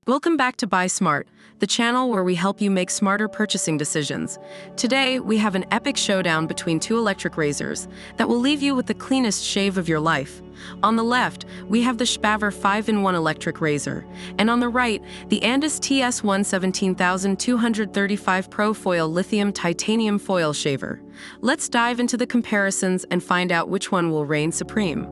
Welcome back to Buy Smart, the channel where we help you make smarter purchasing decisions. Today, we have an epic showdown between two electric razors that will leave you with the cleanest shave of your life. On the left, we have the Shaver 5-in-1 electric razor, and on the right, the Andis TS1 17235 Pro Foil Lithium Titanium Foil Shaver. Let's dive into the comparisons and find out which one will reign supreme.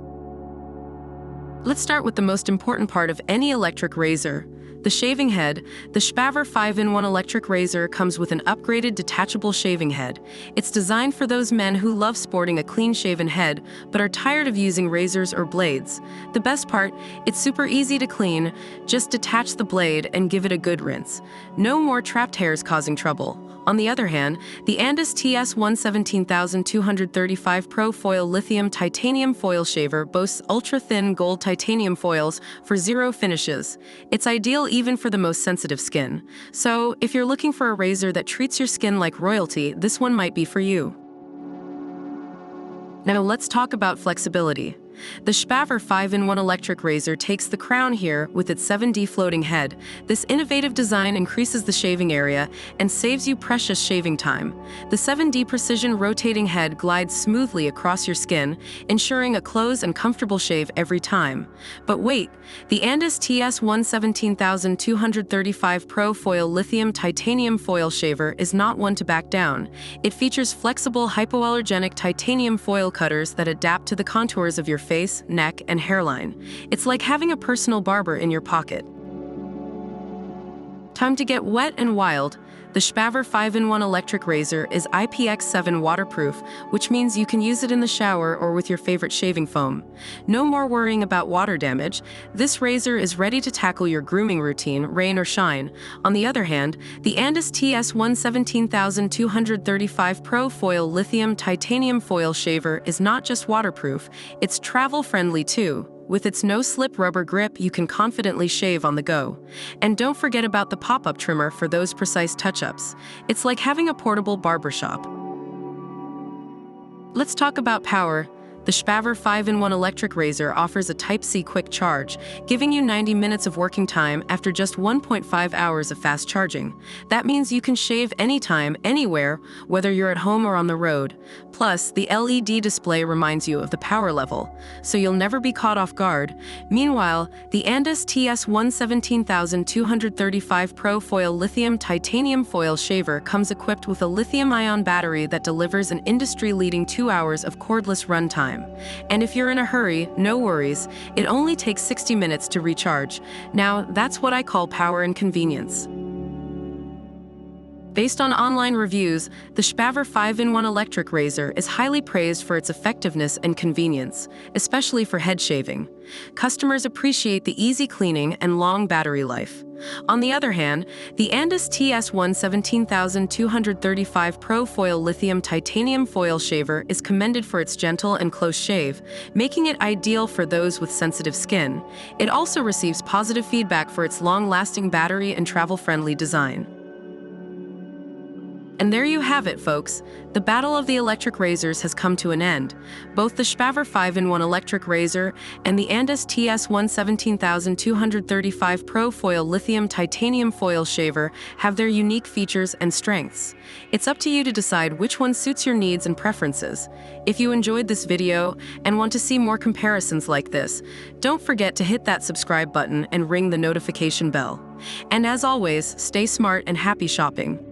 Let's start with the most important part of any electric razor, the shaving head. The Shaver 5-in-1 electric razor comes with an upgraded detachable shaving head. It's designed for those men who love sporting a clean-shaven head but are tired of using razors or blades. The best part, it's super easy to clean. Just detach the blade and give it a good rinse. No more trapped hairs causing trouble. On the other hand, the Andis TS1 17235 Pro Foil Lithium Titanium Foil Shaver boasts ultra-thin gold titanium foils for zero finishes. It's ideal even for the most sensitive skin. So, if you're looking for a razor that treats your skin like royalty, this one might be for you. Now let's talk about flexibility. The Shaver 5-in-1 electric razor takes the crown here with its 7D floating head. This innovative design increases the shaving area and saves you precious shaving time. The 7D precision rotating head glides smoothly across your skin, ensuring a close and comfortable shave every time. But wait, the Andis TS1 17235 Pro Foil Lithium Titanium Foil Shaver is not one to back down. It features flexible hypoallergenic titanium foil cutters that adapt to the contours of your face, neck, and hairline. It's like having a personal barber in your pocket. Time to get wet and wild. The Shaver 5-in-1 electric razor is IPX7 waterproof, which means you can use it in the shower or with your favorite shaving foam. No more worrying about water damage. This razor is ready to tackle your grooming routine, rain or shine. On the other hand, the Andis TS1 17235 Pro Foil Lithium Titanium Foil Shaver is not just waterproof, it's travel-friendly too. With its no-slip rubber grip, you can confidently shave on the go. And don't forget about the pop-up trimmer for those precise touch-ups. It's like having a portable barbershop. Let's talk about power. The Shaver 5-in-1 electric razor offers a Type-C quick charge, giving you 90 minutes of working time after just 1.5 hours of fast charging. That means you can shave anytime, anywhere, whether you're at home or on the road. Plus, the LED display reminds you of the power level, so you'll never be caught off guard. Meanwhile, the Andis TS1 17235 Pro Foil Lithium Titanium Foil Shaver comes equipped with a lithium-ion battery that delivers an industry-leading 2 hours of cordless runtime. And if you're in a hurry, no worries, it only takes 60 minutes to recharge. Now, that's what I call power and convenience. Based on online reviews, the Shaver 5-in-1 electric razor is highly praised for its effectiveness and convenience, especially for head shaving. Customers appreciate the easy cleaning and long battery life. On the other hand, the Andis TS1 17235 Pro Foil Lithium Titanium Foil Shaver is commended for its gentle and close shave, making it ideal for those with sensitive skin. It also receives positive feedback for its long-lasting battery and travel-friendly design. And there you have it, folks. The battle of the electric razors has come to an end. Both the Shaver 5-in-1 electric razor and the Andis TS1 17235 Pro Foil Lithium Titanium Foil Shaver have their unique features and strengths. It's up to you to decide which one suits your needs and preferences. If you enjoyed this video and want to see more comparisons like this, don't forget to hit that subscribe button and ring the notification bell. And as always, stay smart and happy shopping.